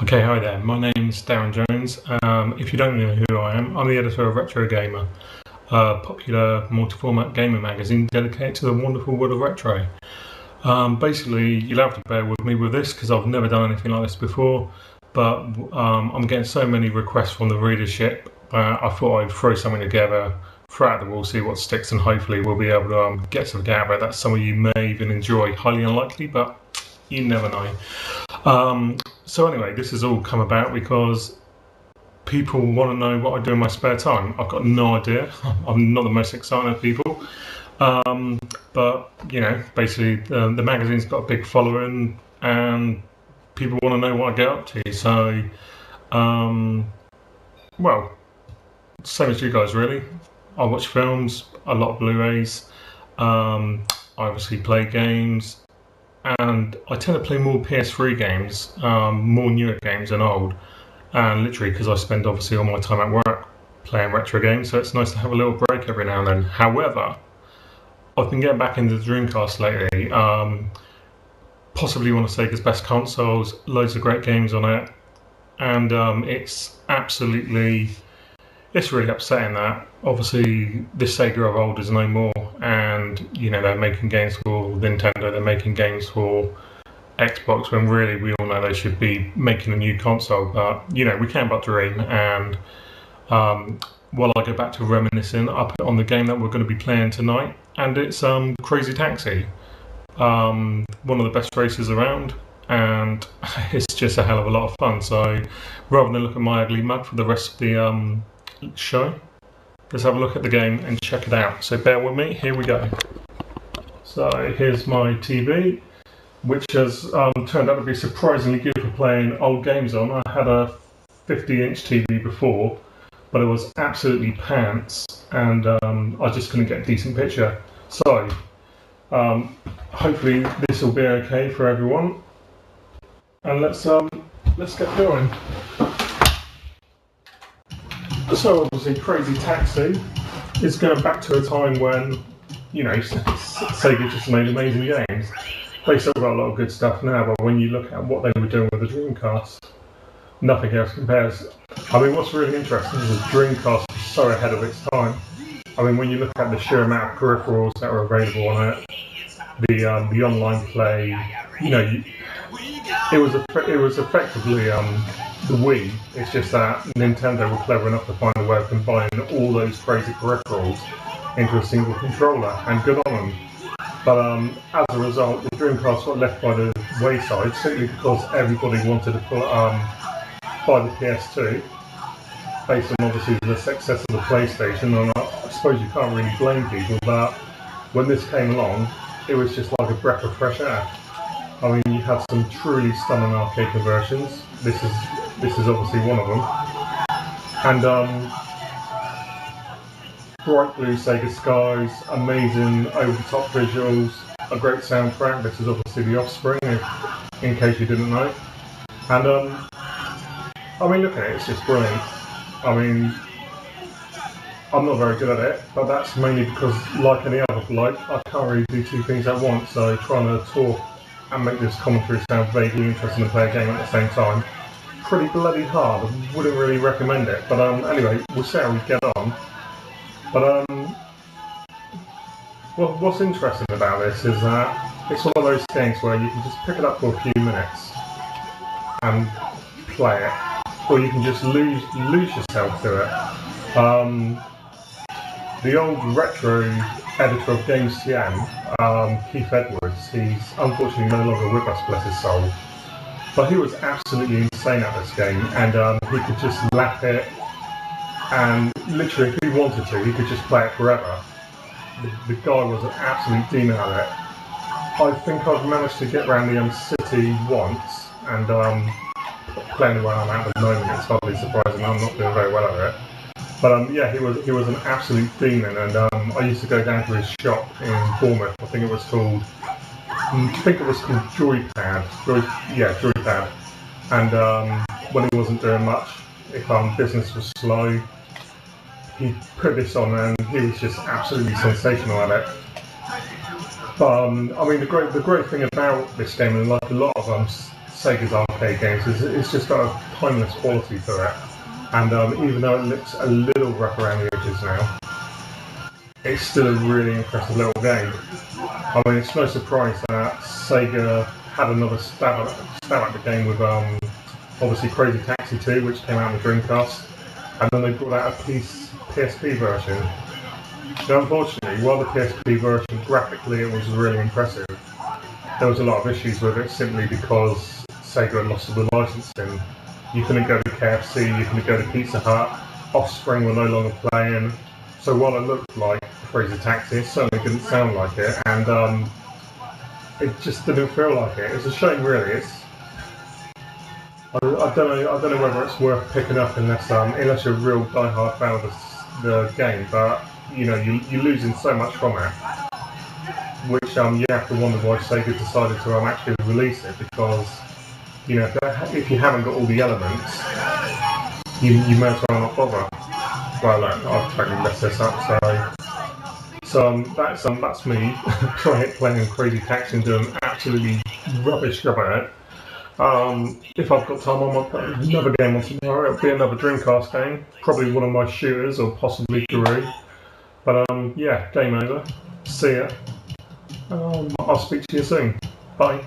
Okay, hi there. My name's Darren Jones. If you don't know who I am, I'm the editor of RetroGamer, a popular multi-format gamer magazine dedicated to the wonderful world of retro. Basically, you'll have to bear with me with this because I've never done anything like this before, but I'm getting so many requests from the readership. I thought I'd throw something together, throw it at the wall, see what sticks, and hopefully we'll be able to get something out of it that some of you may even enjoy. Highly unlikely, but you never know. So anyway, this has all come about because people want to know what I do in my spare time. I've got no idea. I'm not the most exciting of people. But, you know, basically the magazine's got a big following and people want to know what I get up to. So, well, same as you guys really. I watch films, a lot of Blu-rays. I obviously play games. And I tend to play more PS3 games, more newer games than old, and literally because I spend obviously all my time at work playing retro games, so it's nice to have a little break every now and then. However, I've been getting back into the Dreamcast lately, possibly one of Sega's best consoles, loads of great games on it, and it's really upsetting that obviously this Sega of old is no more, and you know they're making games for Nintendo, they're making games for Xbox, when really we all know they should be making a new console. But you know, we can't but dream. And while I go back to reminiscing, I put on the game that we're going to be playing tonight, and it's Crazy Taxi, one of the best races around, and it's just a hell of a lot of fun. So rather than look at my ugly mug for the rest of the show, let's have a look at the game and check it out. So bear with me, here we go. So here's my TV, which has turned out to be surprisingly good for playing old games on. I had a 50-inch TV before, but it was absolutely pants, and I just couldn't get a decent picture. So hopefully this will be okay for everyone, and let's get going. So obviously Crazy Taxi is going back to a time when, you know, Sega just made amazing games. They still got a lot of good stuff now, but when you look at what they were doing with the Dreamcast, nothing else compares. I mean, what's really interesting is the Dreamcast was so ahead of its time. I mean, when you look at the sheer amount of peripherals that were available on it, the online play, you know, it was effectively the Wii. It's just that Nintendo were clever enough to find a way of combining all those crazy peripherals into a single controller, and good on them. But as a result, the Dreamcast got left by the wayside simply because everybody wanted to buy the PS2, based on obviously the success of the PlayStation. And I suppose you can't really blame people, but when this came along, it was just like a breath of fresh air. I mean, you have some truly stunning arcade conversions. This is obviously one of them, and bright blue Sega skies, amazing over-the-top visuals, a great soundtrack. This is obviously The Offspring, in case you didn't know. And I mean, look at it, it's just brilliant. I mean, I'm not very good at it, but that's mainly because, like any other bloke, I can't really do two things at once. So trying to talk and make this commentary sound vaguely interesting and play a game at the same time, pretty bloody hard. I wouldn't really recommend it. But anyway, we'll see how we get on. But what's interesting about this is that it's one of those games where you can just pick it up for a few minutes and play it, or you can just lose yourself to it. The old retro editor of Games TM, Keith Edwards, he's unfortunately no longer with us, bless his soul, but he was absolutely insane at this game, and he could just lap it. And literally, if he wanted to, he could just play it forever. The guy was an absolute demon at it. I think I've managed to get around the city once, and playing where I'm at the moment, it's hardly surprising I'm not doing very well at it. But yeah, he was an absolute demon, and I used to go down to his shop in Bournemouth. I think it was called Joypad. Joypad. And when he wasn't doing much, if business was slow, he put this on and he was just absolutely sensational at it. But I mean, the great thing about this game, and like a lot of Sega's arcade games is it's just got a timeless quality to it. And even though it looks a little rough around the edges now, it's still a really impressive little game. I mean, it's no surprise that Sega had another stab at the game with obviously Crazy Taxi 2, which came out on the Dreamcast, and then they brought out a PSP version. Now, unfortunately, while the PSP version graphically it was really impressive, there was a lot of issues with it simply because Sega had lost the licensing. You couldn't go to KFC, you couldn't go to Pizza Hut, Offspring were no longer playing. So while it looked like Crazy Taxi, it certainly didn't sound like it, and it just didn't feel like it. It's a shame, really. I don't know whether it's worth picking up unless you're a real die-hard fan of the game. But you know, you're losing so much from it, which you have to wonder why Sega decided to actually release it, because you know, if you haven't got all the elements, you may as well not bother. Well, I've totally messed this up, so that's me playing Crazy Taxi and doing absolutely rubbish job at it. If I've got time, I might put another game on tomorrow. It'll be another Dreamcast game, probably one of my shooters or possibly Guru. But yeah, game over. See ya. I'll speak to you soon. Bye.